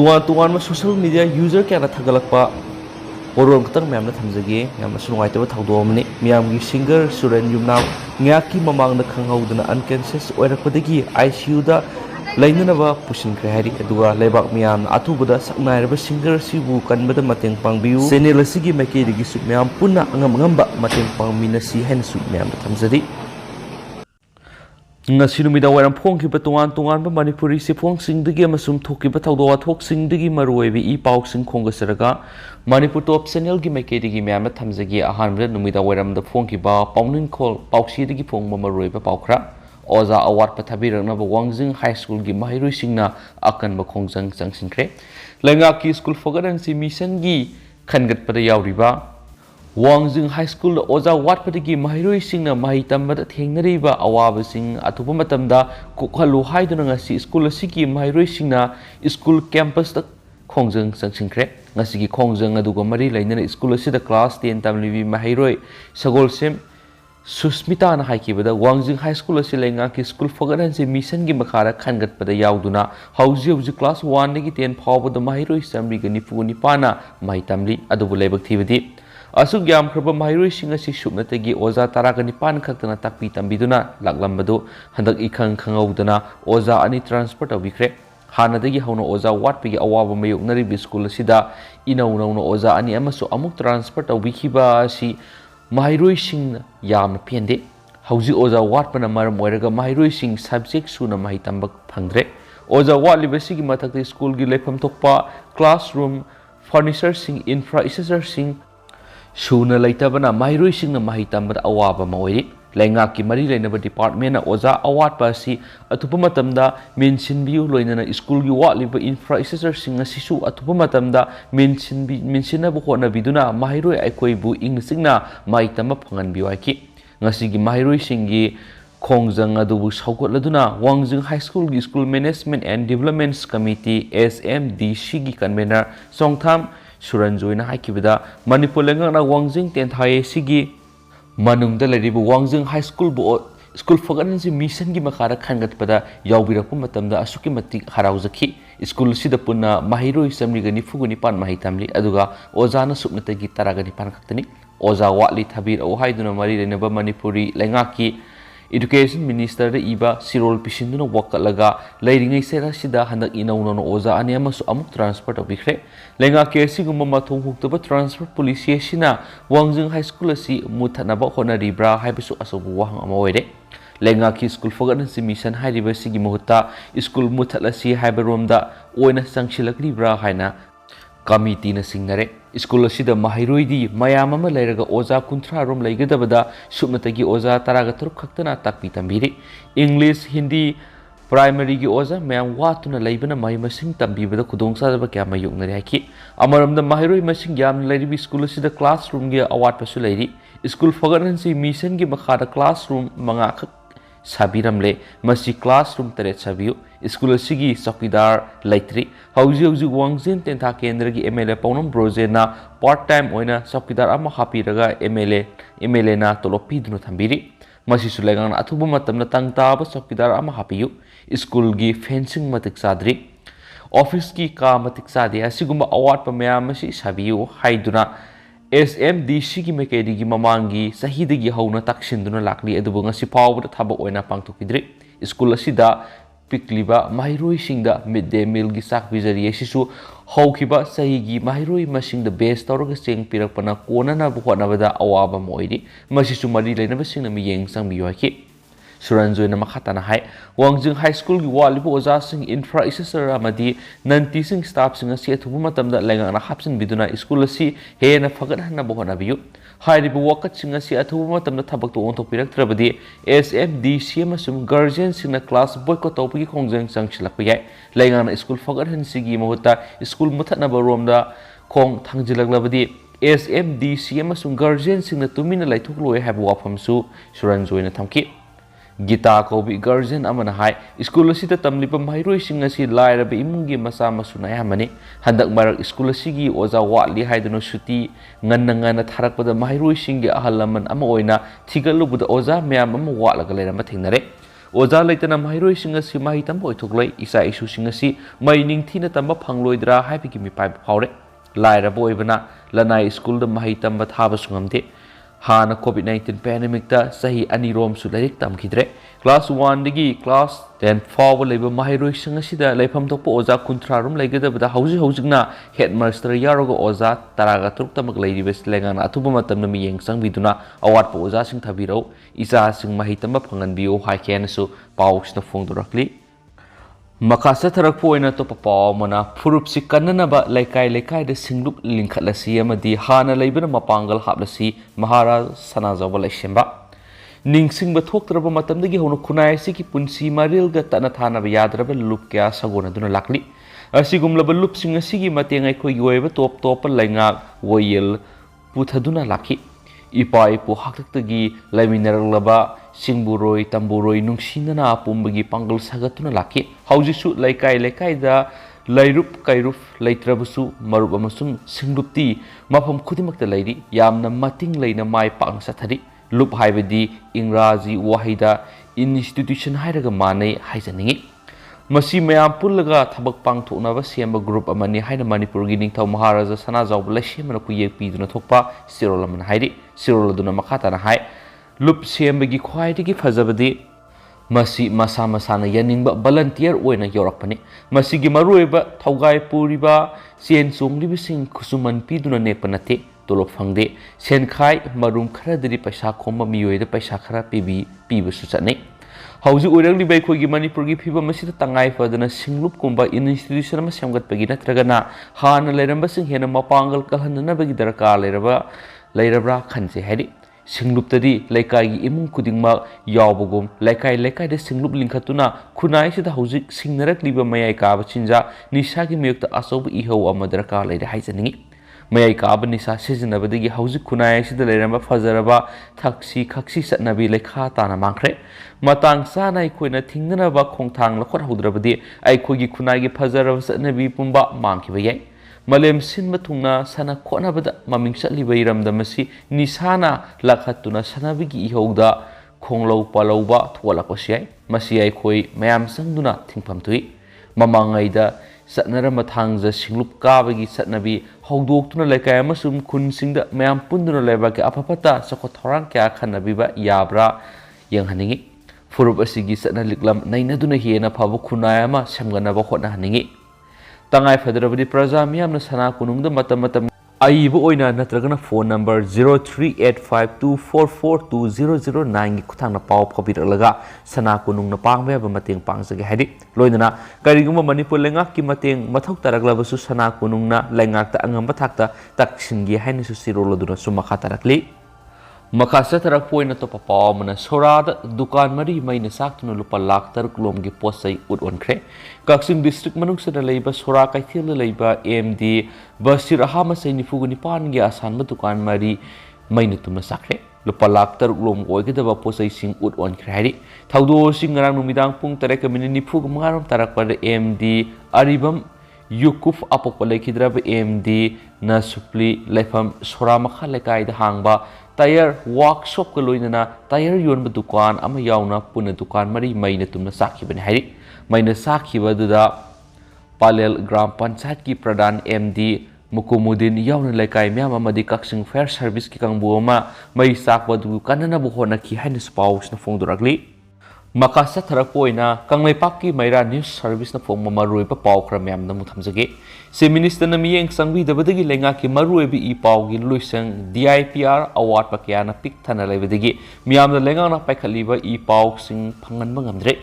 तुआन social media user क्या थगलपा वरोम खतंग मैम थमजगे मैम सुनुवाइतब थौदोमने मियामगी सिंगर सुरेन युमनाव न्याकी ममांग खंगहौदना अनकॉन्शियस ओइरकpadagi ICU दा लैननबा पुsankhre हाइरी अदुगा लेबाक मियाम अथुबदा सकनाइरबा सिंगर सिबु कनबदा mateꯡ पांगबियु चैनल असिगी मैकेदिगी सु मैम पुन्ना अंगम mateꯡ पांगमिनसी हैनसु मैम थमजदी Nasinumida waram phongkiba tongan manipuri si phongsingdagi amasum thokiba thawdawa thoksingdagi maruibi I pausing khongasaraga Manipur top channel gi makedigi myama thamjagi ahanbada numida waram da phongkiba paunin khol pausidagi phongma maruiba paukra Oza award pathabirangna wangjing high school gi mahirui singna akan ba khongjang changsinkhre lenga ki school fogadan si mission gi khangat pada yauriba Wangjing High School Oza Watpadagi Mahiroi Singna Mahitambada Thengnariba Awaba Sing Atupa Matamda Kokhalu Haiduna Ngasi School Siki Mahiroi Singna School Campus da Khongjang Sangsinkre Ngasigi Khongjang aduga mari lainana School Sida Class 10 Tamlibi Mahiroi Sagol Sem Susmita na haikibada Wangjing High School Silenga ki School Fogadan se mission gi makhara khangat pada yauduna Hauji Class 1 dagi 10 phawbada Mahiroi Samri gani puni pana Mahitamli adubu lebak thibadi Asuk yam kraba mahiroi singa si subnatagi oza taragani pan khaktana takpi tambiduna laklambadu handak ikhang khangaudana oza ani transport awikre hanadagi hauno oza watpigi awaba mayoknari bi school sida inauna oza ani amasu amuk transport awikhiba si mahiroi singna yam pende hauji oza watpana maram oiraga mahiroi sing subject suna mahitambak phangdre oza watliba sigi mathakti school gi lefam thokpa classroom furniture sing infrastructure sing Shuna laitabana mahiroi singna mahitambada awaba maoiri laingaki mari lainaba department na oza awat pasi atupa matamda mentionbiu loinana school gi watliba infrastructure singa sisu atupa matamda mentionna bu khona biduna mahiroi aikoi bu ingsigna maitama phangan biwaki ngasigi mahiroi singi khongjang adubu saugotladuna Wangjing High School gi School Management and Development Committee SMDC gi convener Songtham SUREN joina haikibida Manipur lengana Wangjing 10th high sigi manungda laribu Wangjing High School bu school fogansi mission gi makhara khangat pada yaubirakpu matamda asuki matik harauzaki school sida punna mahiroi samri gani fuguni pan mahitamli aduga ozana supnatagi taragani pan khaktani oza watli thabir au haiduna mari renaba Manipuri lengaki Education Minister iba sirol pisinduna wakalaga lairingai sera sida handak inauna oza ani amasu amuk transport abikre lenga kesi gumma mathong huktaba transport police sina Wangjing High School asi muthanaba khona ribra haibisu asobu wahang amaoire lenga ki school fogadan si mission hairiba sigi muhutta school muthalasi haibaromda oina sangshilakri bra haina Committee na singnare school asida mahiroi di mayam ama lairaga oza kunthra rom laigadabada subnatagi oza taraga turuk khaktana takpi tambiri English Hindi primary gi oza mayam watuna laibana mai masing tambibada khudongsa daba kya mayuknari haki amaramda mahiroi masing yam lairibi school asida classroom gi award pasu lairi school fogadan si mission gi makhada classroom manga khak sabiramle masi classroom tare sabiu school asigi sakidar laitri hauji Wangjing 10th kendra gi MLA paunam brojena part time oina sakidar ama hapiraga MLA na tolopi dunu thambiri masi sulegang athuba matamna tangta ba sakidar ama hapiu school gi fencing matik sadri office ki ka matik sadi asiguma award pa mayam masi sabiu haiduna SMDC ki makedigi mamangi sahidagi hauna taksinduna lakli adubu ngasi pawbada thaba oina pangthokidri school asida pikliba mahiroi singda midday meal gi sak bizari sisu haukiba sahigi mahiroi masingda base tawraga seng pirakpana konana bu honabada awaba moidi masisu mari leinaba singna miyeng sangbiwaki SUREN joina makhatana hai Wangjing High School gi walibu oza sing infrastructure amadi nanti sing staff sing asi athubu matamda lengana hapsin biduna school asi hena fagadhana bu honabiyu hairibu wakat sing asi athubu matamda thabak to onthok piraktrabadi SMDC amasum guardian singna class boycott tawpagi khongjang sangchilakpa yai lengana school fagadhan sigi mahuta school muthatna baromda khong thangjilaklabadi SMDC amasum guardian singna tumina laithukloi habu wafamsu SUREN joina thamki Gita Kobi Guardian Amana High School Sita Tamlipa Mahiroi Singasi Laira Imungi Masa Masunaya Mani Handak Marak School Sigi Oza Watli Haidono Suti Nganangana Tarapada Mahiroi Singi Ahalaman Amaoina Tigalubuda Oza Meam Watlagalera Matinare ओजा लेतना महरोइसिंग असि माहि तंब ओइथोक्लै इसा इशुसिंग असि मई निंगथीना तंब फंगलोइद्रा हाइबिगी मिपाइ फावरे लाइराबो ओइबना लनाई school the माहि तंब थाब सुंगमदे हाना कोविड-19 pandemic ता सही अनिरोम सु लाइरिक तमखिद्रे क्लास 1 दगी क्लास 10 फाव लेबा माहिरोइसिंग असिदा लेफम थोकपो ओजा कुंथ्रारुम लेगदबदा हौजिना हेडमास्टर यारोगो ओजा तरागा तुरुक तमक लेरिबस लेंगाना अथुबा मतमना मियेंग संगबिदुना अवाटपो ओजा सिंग थाबिरौ इसा सिंग माहि तंब फंगनबियो हाइकेनसु पाउसना फोंदोरकली मकासा थरकपो ओइना तो पावमना फुरुपसि कन्ननबा लेकाय लेकायदे सिंगलुप लिंखलसी अमदि हाना लेबना मपांगल हाबलसी महाराज सनाजौबा लेसेंबा निंगसिंगबा थोक्तरबा मतमदगी होनो खुनायसि की पुंसी मारिलगा तना थानबा यादरबा लुप क्या सगोनदुना लाकली असिगुमलबा लुपसिंग असिगी मतेंग अखोयगी ओइबा टॉप टॉप लाइंगाक वोयल पुथदुना लाखी इपा इपु हाक्तगी लाइमिनरलबा सिंगबुरोय तंबुरोय नुंगसिनना पुंबगी पांगल सगतुना लाखी हौजिसु लेकाय लेकायदा लैरुप कैरुप लैत्रबसु मरुप अमसुम सिंगलुपती मफम खुदिमक्ता लैरी यामना मतिंग लैना माय पांग सथरी लुप हाइबदी इंग्राजी वाहिदा इंस्टीट्यूशन हाइरगा मानै हाइजनिंगी मसी मयाम पुल्लगा थबक पांगथोकनाबा सेंबा ग्रुप अमनी हाइना मणिपुरगी निंगथौ महाराजा सनाजौबा लेसेमना कुयेक पीदुना थोकपा सिरोलमन हाइरी सिरोलदुना मखाताना हाइ लुप सेंबगी ख्वाइदगी फजबदी मसी मसा मसाना यनिंगबा वॉलंटियर ओइना यौरकपने मसीगी मरुएबा थौगाय पुरिबा सेन सोंगलिबसिंग खुसुमन पीदुना नेप नते तोलोप फंगदे सेनखाय मरुम खरदरी पैसा खोम मियोयदा पैसा खरा पीबसु चने हौजी ओइरंगलिबा अखोयगी मणिपुरगी फिबम मसिदा तंगाय फदना सिंगलुप कुंबा इंस्टीट्यूशन अमा सेमगतपगी नत्रगना हाना लेरंबसिंग हेना मपांगल कहननबगी दरकार लेरबरा खनसे हाइरी सिंगलुपतदी लेकायगी इमुंग खुदिंगमा यावबगुम लेकाय लेकायदे सिंगलुप लिंखतुना खुनायसिदा हौजिक सिंगनरकलिबा मयाय काबा चिंजा निसागी मयुक्ता अचौब इहौ अमा दरकार लेरे हाइजनिंगी मयाय काबा निसा सिजनबदगी हौजिक खुनायसिदा लेरंबा फजरबा थक्सी खक्सी सतनबी लेखा ताना मांखरे मतंग चाना अखोयना थिंगनबा खोंथांग लखोट हौद्रबदी अखोयगी खुनायगी फजरबा सतनबी पुंबा मांखिबा याय मलेम सिनबा थुंगना सना खोनबदा ममिंग चलिबा इरमदमसी निसाना लखतुना सनाबिगी इहौदा खोंगलौ पलौबा थोलकपसि याय मसी अखोय मयाम संगदुना थिंगफम थुई ममांगैदा सतनरम थांगजा सिंगलुप काबगी सतनबी हौदोक्तुना लेकाय अमसुम खुनसिंगदा मयाम पुंदुना लेबाके अफफता सखो थौरांग क्या खनबीबा याब्रा यंगहनिंगी फुरुप असिगी सतना लिकलम नैनदुना हेना फबु खुनाय अमा सेमगनबा होटनाहनिंगी तंगाय फदरबदी प्रजा मियामना सना कुनुंगदा मतम आइबो ओइना नत्रगना फोन नंबर 0385244209 गी खुथांगना पाव फबिरलगा सना कुनुंगना पांगबेबा मतेंग पांगजगे हाइदि लोइदना करिगुमा मणिपुर लेंगाक की मतेंग मथौक तरगलबसु सना कुनुंगना लेंगाकता अंगamba थाकता तक्सिंगी हाइनसु सिरोलदुना सुमखा तरकली मखासा तरक पोइना तो पावमना सोराद दुकान मरी मैना साक्तुना लुपा लाख तरुक लोमगी पोसै उडवनख्रे कक्सिंग डिस्ट्रिक्ट मनुंगसदा लेबा सोरा कैथेल लेबा एमडी बसिर अहामसै निफुगु निपानगी आसानबा दुकान मरी मैना तुमना साख्रे लुपा लाख तरुक लोम ओइगदबा पोसै सिंग उडवनख्रे हाइरि थौदो सिंग ngara नुमिदांग पुंग तरक मिनिट निफुगु मंगारम तरकपद एमडी अरिबम युकुफ अपोक लेखिद्रब एमडी नसुप्ली लेफम सोरा मखा लेकायदा हांगबा टायर वर्कशॉप का लोइनना टायर योनब दुकान अमा यावना पुना दुकान मरी मैना तुमना साखिबने हाइरि मैना साखिबदुदा पालेल ग्राम पंचायत की प्रधान एमडी मुकुमुद्दीन यावना लेकाय म्याम अमदि कक्सिंग फायर सर्विस की कांगबु अमा मै साकबदु कन्ननबु होनखि हाइनस पाउसना फोंदुरकली मकासा थरपोइना कंगलेपाक की मैरा न्यूज सर्विस न फोम मरुइबा पाव खरा म्याम न मुथमजगे से मिनिस्टर न मियेंग संगबिदबदगी लेंगा की मरुइबी ई पावगी लुइसंग DIPR अवार्ड पकया न पिक थना लेबदगी म्याम न लेंगा न पाइखलिबा ई पाव सिंग फंगन बंगमद्रे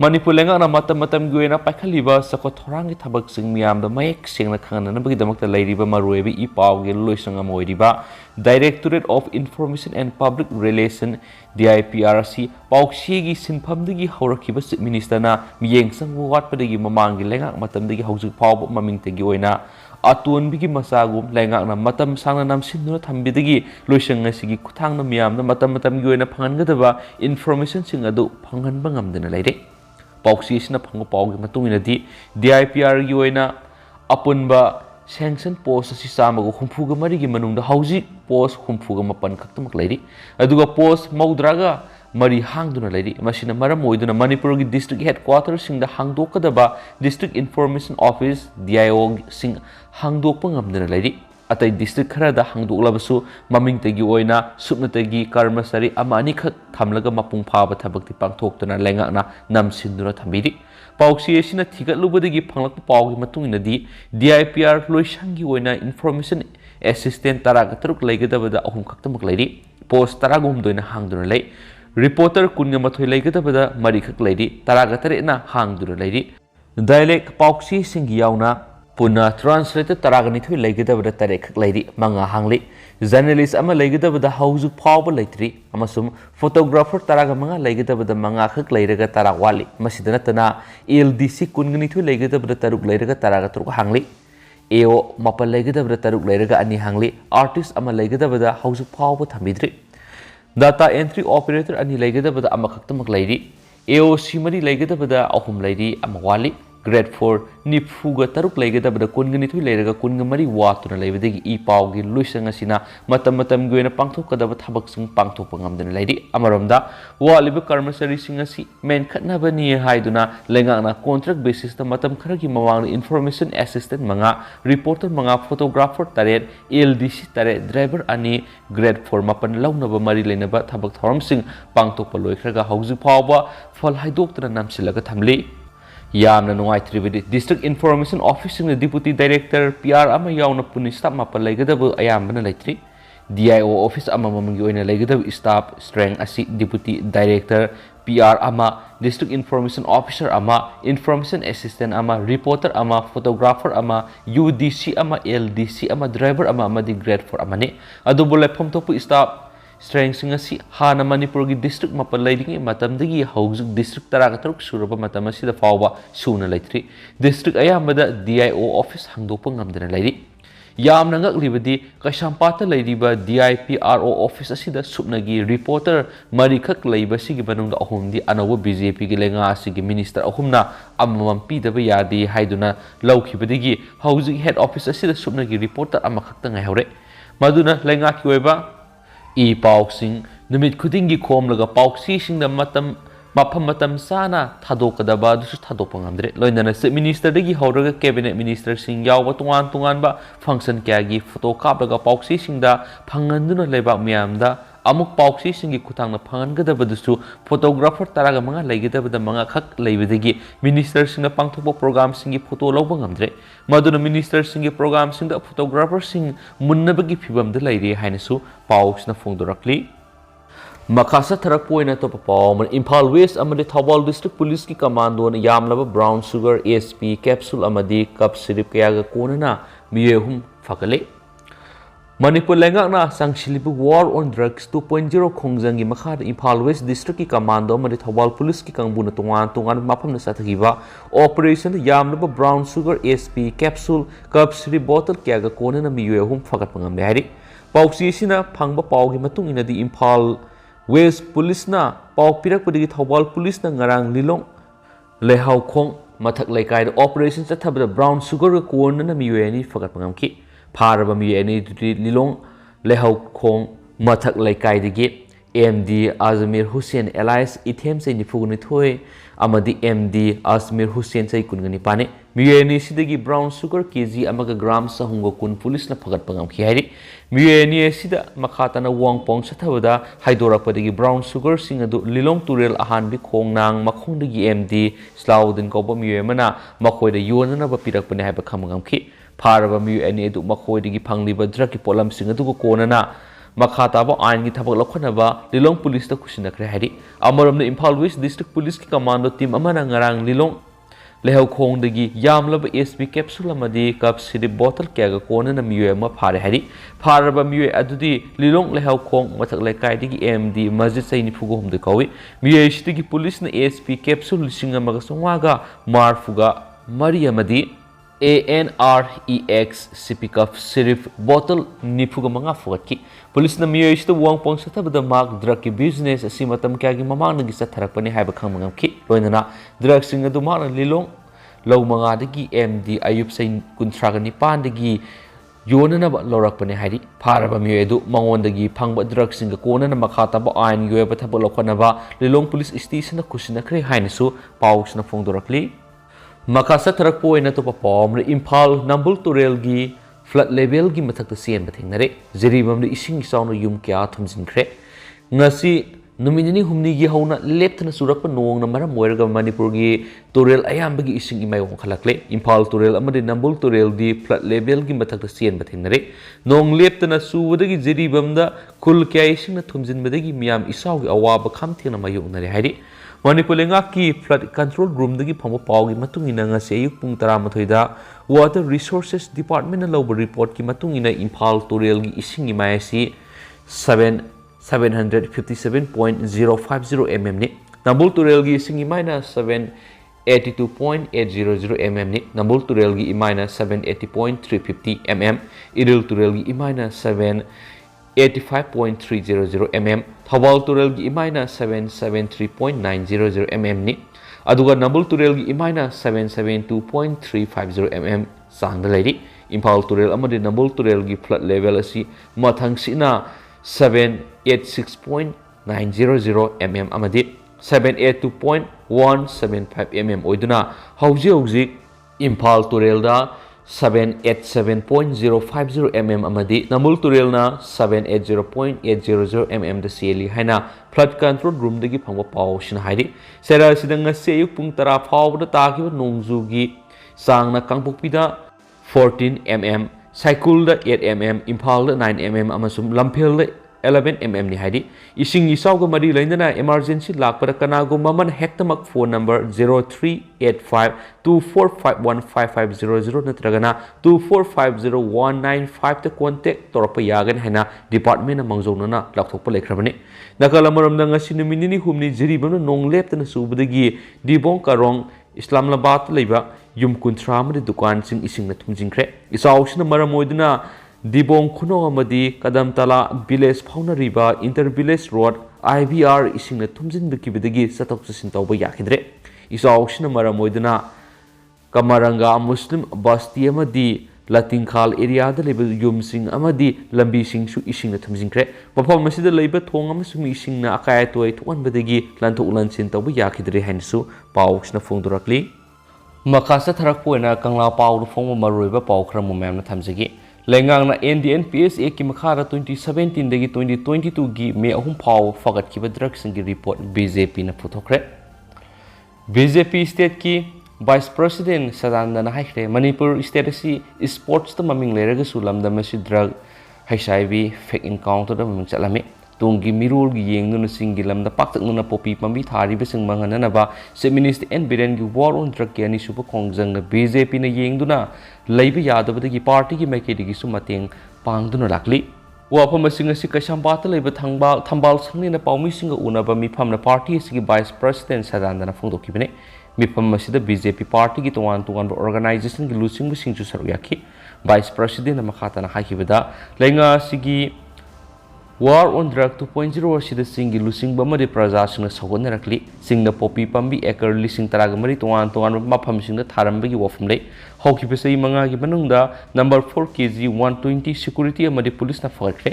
मणिपुर लेंगा न मतम गुएना पाइखलिबा सको थोरांगी थबक सिंग म्याम द मयेक सेंगना खंगन बगी दमक लैरिबा मरुइबी ई पावगी लुइसंग अमोइरिबा directorate of information and public relation DIPR सी पाउसीगी सिनफमदगी हौरखिबा चीफ मिनिस्टरना मियेंग संगु वाटपदगी ममांगी लेंगा मतमदगी हौजिक फाव ममिंगतगी ओइना अतोनबिगी मसागुम लेंगाकना मतम सांगना नामसिन्दुना थम्बिदगी लोइसंग असिगी खुथांगना मियामना मतमगी ओइना फंगनगदबा इन्फॉर्मेशन सिंग अदु फंगनबा ngamdana लेरे पाउसीसिना फंगो पावगी मतुंगिनदी DIPR गी ओइना अपुनबा सैंक्शन पोस्ट असी चामगा हुम्फुगा मरिगी मनुंगदा हौजिक पोस्ट हुम्फुगा मपन खक्तमक लैरी अदुगा पोस्ट मौद्रागा mari hangduna leiri masina maram oiduna Manipur gi district headquarters sing da hangdokadaba district information office DIO sing hangdokpa ngamduna leiri atai district khara da hangdoklabasu maming tegi oina supna tegi karmasari ama ani khak thamlaga mapung phaba thabakti pangthoktuna lengakna namsinduna thambiri pauksi esina thigatlubadagi phanglakpa paugi matunginadi DIPR loisangi oina information assistant taraga taruk leigadabada ahum khaktamak leiri post taragum doina hangduna lei reporter kunga mathoi leigadabada mari khak leiri taraga tarena hangduna leiri dialect pauksi singi yauna puna translator taragani thui leigadabada tare khak leiri manga hangli journalist ama leigadabada hauju phawba leitri amasum photographer taraga manga leigadabada manga khak leiraga tarawali masidana tana LDC kungani thui leigadabada taruk leiraga taraga turuk hangli AO mapal leigadabada taruk leiraga ani hangli artist ama leigadabada hauju phawba thamidri data entry operator ani leigadabada ama khaktamak leiri AO simari leigadabada ahum leiri ama wali grade 4 nifuga taruk leigadabada kungani thui leiraga kungamari watuna leibadagi I pawgi luisang asina matam goina pangthokadaba thabak sing pangthokpa ngamdana leiri amaromda waliba karmasari sing asi men khatnabani haiduna lengakna contract basis ta matam kharagi mawang information assistant manga reporter manga photographer taret LDC taret driver ani grade 4 mapan lawnaba mari leinaba thabak thoram sing pangthokpa loikhraga hauji phawba phal haidoktana namsilaga thamli yamna nungaithribadi district information office sing deputy director PR ama yauna puni staff mapal leigadabu ayambana leitri DIO office ama mamangi oina leigadabu staff strength asi deputy director PR ama district information officer ama information assistant ama reporter ama photographer ama UDC ama LDC ama driver ama amadi grade 4 amani adubu lefam topu staff strength sing asi hana Manipur gi district mapal leiringi matamdagi haujuk district taraga taruk suraba matam asida fawba suna leitri district ayambada DIO office hangdokpa ngamdana leiri yamna ngaklibadi Kaisampata leiriba DIPRO office asida supnagi reporter mari khak leiba sigi banungda ahumdi anawa BJP gi lenga asigi minister ahumna amam pidaba yadi haiduna laukhibadigi haujuk head office asida supnagi reporter ama khakta ngai hore maduna lenga ki oiba I pauksing numit khudingi khomlaga pauksi singda matam sana thadokadaba dusu thadokpa ngamdre loinana se minister dagi hawraga cabinet minister sing yawba tungan ba function kya gi photo kaplaga pauksi singda phanganduna leba miyamda amuk pauksi singi kutangna phangadaba dusu photographer taraga manga leigidaba manga khak leibadagi minister singna pangthokpa program singi photo lawba ngamdre maduna minister singi program singda photographer sing munnabagi phibamda leire hainasu pausna phongdorakli Makasa tarak poina to papaw Impal West amadi Thawal District Police ki commando na yamlaba brown sugar ASP capsule amadi cup syrup kayaga konana miyehum fakale Manipur lengakna sangshilibu war on drugs 2.0 khongjangi makhada Impal West District ki commando amadi Thawal Police ki kangbuna tungan mapam na sathagiba operation yamlaba brown sugar ASP capsule cup syrup bottle kayaga konana miyehum fakat pangamle hari pausi sina phangba pawgi matung inadi Impal West Police na pau pirak padigi Thawal Police na ngarang lilong lehau khong mathak laikai operation chathabada brown sugar ka korn na miyeni fakat pangamki pharaba miyeni lilong lehau khong mathak laikai digi MD Azmir Hussein Elias ithem sei nifugni thoi amadi MD Azmir Hussein sei kungani pane miyeni sidagi brown sugar kg amaga gram sahungo kun police na fakat pangamki hari miyeni sida makhatana wangpong chathabada haidorakpadagi brown sugar sing adu lilong turel ahan bi khongnang makhongdagi MD Slaudin koba miyemana makhoida yonana ba pirakpane haiba khamangamki pharaba miyeni adu makhoidagi phangliba drug ki polam sing adu ko konana Makhataba ain ki thabak lokhanaba lilong police ta khusinakre hari amaramna Impal West District Police ki commando team amana ngarang lilong lehau khongdagi yamlaba SP capsule amadi cup syrup bottle kyaga konana miyoy ama phare hari pharaba miyoy adudi lilong lehau khong mathak laikai digi MD masjid saini phugo humde kawi miyoy shitigi police na SP capsule lising amaga songwaga marfuga mari amadi ANREX CP cup syrup bottle nifuga manga fugatki police na miyoy shita wangpong sathabada mark drug ki business asi matam kyagi mamang nagi satharakpani haiba khangmangamki loinana drug sing adu marna lilong law manga dagi MD Ayub Sain kuntraga nipan dagi ꯌꯣꯟꯅꯅꯕ ꯂꯧꯔꯛꯄꯅꯤ ꯍꯥꯏꯔꯤ ꯐꯥꯔꯕ ꯃꯤꯑꯣꯏ ꯑꯗꯨ ꯃꯉꯣꯟꯗꯒꯤ ꯐꯪꯕ ꯗ꯭ꯔꯒꯁꯤꯡꯒ ꯀꯣꯟꯅꯅ ꯃꯈꯥ ꯇꯥꯕ ꯑꯥꯏꯟꯒꯤ ꯑꯣꯏꯕ ꯊꯕꯛ ꯂꯧꯈꯠꯅꯕ ꯂꯤꯂꯣꯡ ꯄꯨꯂꯤꯁ ꯁ꯭ꯇꯦꯁꯟꯅ ꯈꯨꯠꯁꯤꯟꯅꯈ꯭ꯔꯦ ꯍꯥꯏꯅꯁꯨ ꯄꯥꯎꯁꯤꯅ ꯐꯣꯡꯗꯣꯔꯛꯂꯤ ꯃꯈꯥ ꯆꯠꯊꯔꯛꯄ ꯑꯣꯏꯅ ꯑꯇꯣꯞꯄ ꯄꯥꯎ ꯑꯃꯅ ꯏꯝꯐꯥꯜ ꯅꯝꯕꯨꯜ ꯇꯨꯔꯦꯜꯒꯤ ꯐ꯭ꯂꯠ ꯂꯦꯚꯦꯜꯒꯤ ꯃꯊꯛꯇ ꯆꯦꯟꯕ ꯊꯦꯡꯅꯔꯦ ꯖꯤꯔꯤꯕꯝꯗ ꯏꯁꯤꯡ ꯏꯆꯥꯎꯅ ꯌꯨꯝ ꯀꯌꯥ ꯊꯨꯝꯖꯤꯟꯈ꯭ꯔꯦ ꯉꯁꯤ ꯅꯨꯃꯤꯠ ꯅꯤꯅꯤ ꯍꯨꯝꯅꯤꯒꯤ ꯍꯧꯅ ꯂꯦꯞꯇꯅ ꯆꯨꯔꯛꯄ ꯅꯣꯡꯅ ꯃꯔꯝ ꯑꯣꯏꯔꯒ ꯃꯅꯤꯄꯨꯔꯒꯤ ꯇꯨꯔꯦꯜ ꯑꯌꯥꯝꯕꯒꯤ ꯏꯁꯤꯡ ꯏꯃꯥꯏ ꯋꯥꯡꯈꯠꯂꯛꯂꯦ ꯏꯝꯐꯥꯜ ꯇꯨꯔꯦꯜ ꯑꯃꯗꯤ ꯅꯝꯕꯨꯜ ꯇꯨꯔꯦꯜꯗꯤ ꯐ꯭ꯂꯠ ꯂꯦꯚꯦꯜꯒꯤ ꯃꯊꯛꯇ ꯆꯦꯟꯕ ꯊꯦꯡꯅꯔꯦ ꯅꯣꯡ ꯂꯦꯞꯇꯅ ꯆꯨꯕꯗꯒꯤ ꯖꯤꯔꯤꯕꯝꯗ ꯈꯨꯜ ꯀꯌꯥ ꯏꯁꯤꯡꯅ ꯊꯨꯝꯖꯤꯟꯕꯗꯒꯤ ꯃꯤꯌꯥꯝ ꯏꯆꯥꯎꯒꯤ ꯑꯋꯥꯕ ꯈꯝꯊꯦꯡꯅ ꯃꯥꯌꯣꯛꯅꯔꯦ ꯍꯥꯏꯔꯤ ꯃꯅꯤꯄꯨꯔ ꯂꯩꯉꯥꯛꯀꯤ ꯐ꯭ꯂꯠ ꯀꯟꯇ꯭ꯔꯣꯜ ꯔꯨꯝꯗꯒꯤ ꯐꯪꯕ ꯄꯥꯎꯒꯤ ꯃꯇꯨꯡ ꯏꯟꯅ ꯉꯁꯤ ꯑꯌꯨꯛ ꯄꯨꯡ 11ꯗ ꯋꯥꯇꯔ ꯔꯤꯁꯣꯔꯁꯦꯁ ꯗꯤꯄꯥꯔꯠꯃꯦꯟꯠꯅ ꯂꯧꯕ ꯔꯤꯄꯣꯔꯠꯀꯤ ꯃꯇꯨꯡ ꯏꯟꯅ ꯏꯝꯐꯥꯜ ꯇꯨꯔꯦꯜꯒꯤ ꯏꯁꯤꯡ ꯏꯃꯥꯏ ꯑꯁꯤ 757.050 mm ni Nambul Turelgi ising imaina 782.800 mm ni Nambul Turelgi imaina 780.350 mm Iril Turelgi imaina 785.300 mm Thawal Turelgi imaina 773.900 mm ni aduga Nambul Turelgi imaina 772.350 mm sang dalari Impal Turel amadi Nambul Turelgi flood level asi mathang sina 786.900 mm amadi 782.175 mm oiduna hauji Impal Turelda 787.050 mm amadi Nambul Turelna 780.800 mm da seli haina flood control room dagi phangwa paw shin hairi sera sidanga se yuk pung 10 phawda takiba nongjugi sangna kangpokpida 14 mm Cycle da 8 mm Impal da 9 mm amasum Lamphel da 11 mm ni haidi ising isaw ga mari lainana emergency lakpara kanagumba man hektamak phone number 038524515500 natragana 245019 ta contact torpa yagan haina department na mangjonana lakthokpa lekhrabani nakala maramda ngasi numini humni jiribana nongleptana subudagi dibong karong Islamabad leiba yum kunthra amadi dukan sing isingna thumjingkhre isawsina maram oiduna dibong khuno amadi kadamtala village fauna riba inter village road IVR isingna thumjinbikibidagi satok sasin tawba yakidre isawsina maram oiduna kamaranga muslim basti amadi Latinkhal area da leba yum sing amadi lambi sing su isingna thumjingkhre mafam masida leiba thong amasung isingna akaya toy thonbadagi lanthok lansin tawba yakidre hansu pawsna phongdorakli Makasa Tharakpoina Kangla Pau Fong Maruiba Pau Kramum Thamsigi. Lengang NDNPSA ki Makara 2017 dagi 2022 gi May ahum Pau Fagat Kiba Drugs and report BJP na Putokre. BJP state ki Vice President Sadandana Haikre Manipur state si sports to maming leraga sulam da masi drug HIV fake encounter da maming salami. Tungi mirul gi yeng nuna singilam da paktak nuna popi pambi thari beseng mangana ba se minister en biren gi war on drug yani suba kongjang na BJP na yeng duna laiba yadaba gi party gi maikedi gi sumateng pangduna lakli wa pham singa si kasambata laiba thambal sangni na paumi singa unaba mi pham na party si vice president sadandana phongdoki bene mi pham masida BJP party gi tuan organization gi lusing singchu saryaki vice president na makhata na hakibada lenga sigi War on Drug 2.0 asida singi lusing bamade praja singna sogonna rakli singna popi pambi ekar lising taraga mari tuan mafam singna tharambagi wafum lei hoki pesai manga gi manungda number 4 kg 120 security amade police na fakre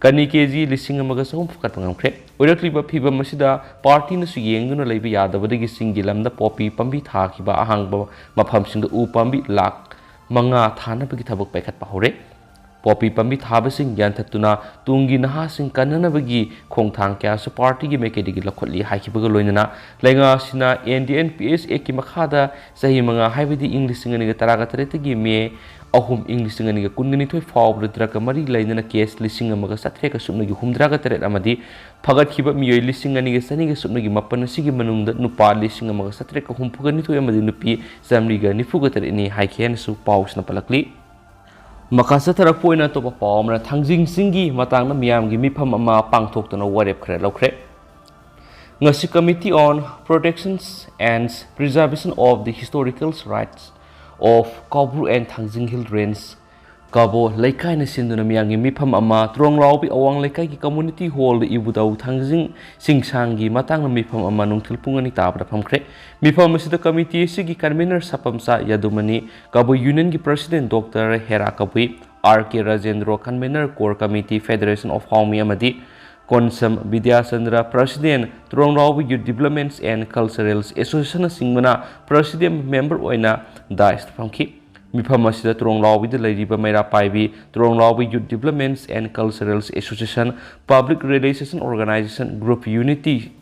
kani kg lising amaga sahum fakat pangamkre oirakli ba phiba masida party na su yengduna leiba yadabadagi singi lamda popi pambi thakiba ahangba mafam singda u pambi lak manga thana bagi thabak paikat pahore Popi pambi thabasing yanthatuna tungi nahasing kananabagi khongthang kya su party gi mekedi gi lakhotli haikibaga loinana lenga sina NDNPSA ki makhada sahi manga haibidi English ngani ga taraga tarete gi me ahum English ngani ga kungani thoi fawbra draka mari lainana case lising amaga satre ka sumna gi humdraga taret amadi phagat khiba miyoi lising ngani ga sani ga sumna gi mapan sigi manungda nupa lising amaga satre ka humpugani thoi amadi nupi samri ga nifuga taret ni haikhen su paus na palakli Makasa Tharakpoina to Pawmra Thangjing Singi Matang Miam Gimi Pama Pangtok to no Warep Kre Lokre Ngasi Committee on Protections and Preservation of the Historical Rights of Kabru and Thangjing Hill Range Kabo Laikai na Sinduna Miangi Mipam Ama Trong Laubi Awang Laikai ki Community Hall the Ibudau Thangjing Singsangi Matang Mipam Ama Nungtil Pungani Tabra Pamkre Mipam Masida Committee Sigi Convener Sapamsa Yadumani Kabo Union ki President Dr. Hera Kabui R.K. Rajendra Convener Core Committee Federation of Haumi Amadi Konsam Vidyachandra President Turongrawi Youth Developments and Cultural Association Singmana President Member Oina Dice Funky Mifam asida Turongrawi the Lady Bamera Paibi Turongrawi Youth Developments and Cultural Association Public Relations Organization Group Unity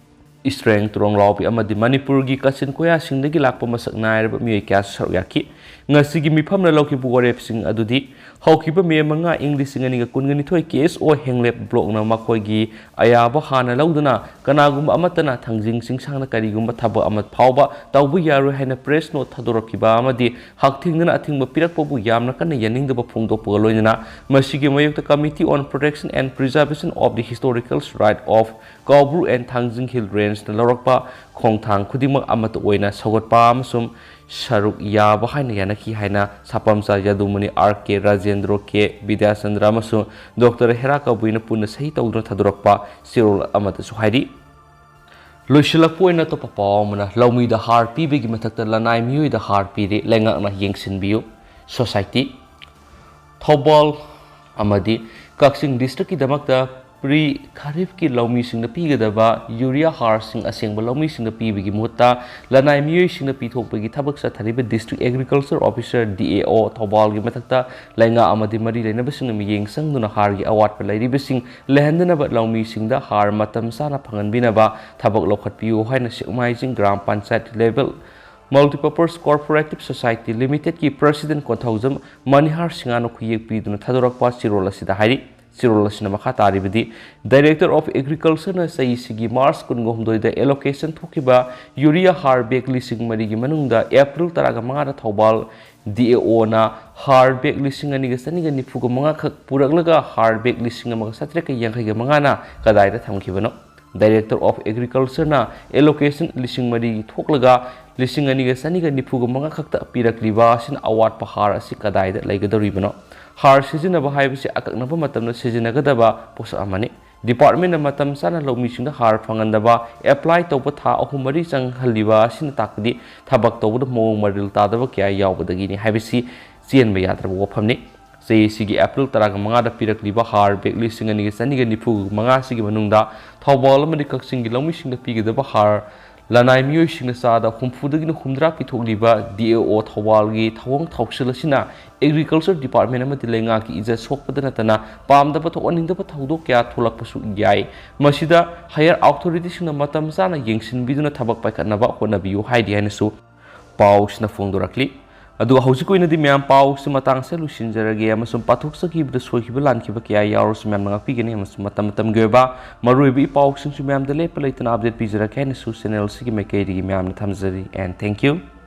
Strength Turongrawi Amadi Manipur gi Kasin Koya Singdagi Lakpa Masak Nair Mui Kas Saryaki Ngasigi Mifam na Loki Bugarep Sing Adudi Hawkiba me manga English ngani kungani thoi case o henglep blog na makoigi ayaba hana laudana kanagum amatana thangjing singsangna karigum thaba amat phawba tawbu yaru haina press note thadorokiba amadi hakthingna athingba pirakpobu yamna kana yaningdaba phongdokpa loinana masigi mayukta Committee on Protection and Preservation of the Historical Site of Kaubru and Thangjing Hill Range na lawrakpa khongthang khudimak amat oina sagatpa amasum Sharuk Yaba Haina Yanaki Haina Sapamsa Yadumani R.K. Rajendra K. Vidyachandra Masu Dr. Heraka Buina Puna Sahita Udra Thadurakpa Sirul Amata Suhaidi Lushilakpoina to Papamana Laumi the Harpi Big Matakta Lanai Mui the Harpi Lenga na Yengsin Bio Society Thobal Amadi Kaksing District Damakta Pre Kharif ki Laumi Sing the Pigadaba Urea Har Sing Assemble Laumi Sing the Pibigi Muta Lanai Mui Sing the Pitopagi Tabaksa Tariba District Agriculture Officer DAO Thobal Gimatata Lenga Amadi Mari Lenabasing Miying Sang Duna Hargi Awat Palai Bising Lehandana but Laumi Sing the Har Matam Sana Pangan Binaba Tabak Lokat Pio Hina Sikmizing Gram Pansat level Multipurpose Cooperative Society Limited ki President Kothozam Manihar Singano Kuyek Piduna Thadurakpa Sirola Sidahari Sirola Sinamaka Taribidi Director of Agriculture na Saisigi Mars Kungomdo the allocation Tokiba Urea Har Bag Lising Marigi Manunda April Taragamara Thobal DAO na Har Bag Lising Anigasaniga Nifuga Manga Puraglaga Har Bag Lising Magasatreka Yankaga Mangana Kadaida Tamkivano Director of Agriculture na allocation Lising Marigi Toklaga Lising Anigasaniga Nifuga Manga Kakta Pirakliba Sin Awat Pahara Sikadaida Lagadoribano Har Sizinaba Hibisi Akaknapa Matam Sizinagadaba Posa Amani Department of Matam Sana Lomising the Har Fangandaba apply to Pata Ohumari Sang Haliba Sinatakdi Tabak to the Mo Maril Tadava Kia Yawbadagini Hibisi Sian Bayatra Wopamni Say Sigi April Taragamanga Pirakliba Har Big Listing and Saniga Nipu Mangasi Manunda Tawala Medical Singi Lomising the Pig the Bahar Lanai Mui Shinasada, Humfudagin Humdra Pitoliba, DAO Tawalgi, Tawang Tauxilasina, Agriculture Department of Matilangaki is a Sopadanatana, Palm the Pato in the Patodokia, Tulapasu Yai, Masida, higher authorities in the Matamzana, Yingsin Biduna Tabak Pakanava, Honabu, Heidi Hanesu, Paus na Fondorakli. Adu hausiku ina di miyam pau sumatang sa lusin jaragi amasum patuk sa kibda so kibalan kiba kaya yaro sumam mga pigani amasum matam geba maruibi pau sun sumam dele palaitan update pizara kaya ni su channel sige mekay di miyam na tamzari and thank you.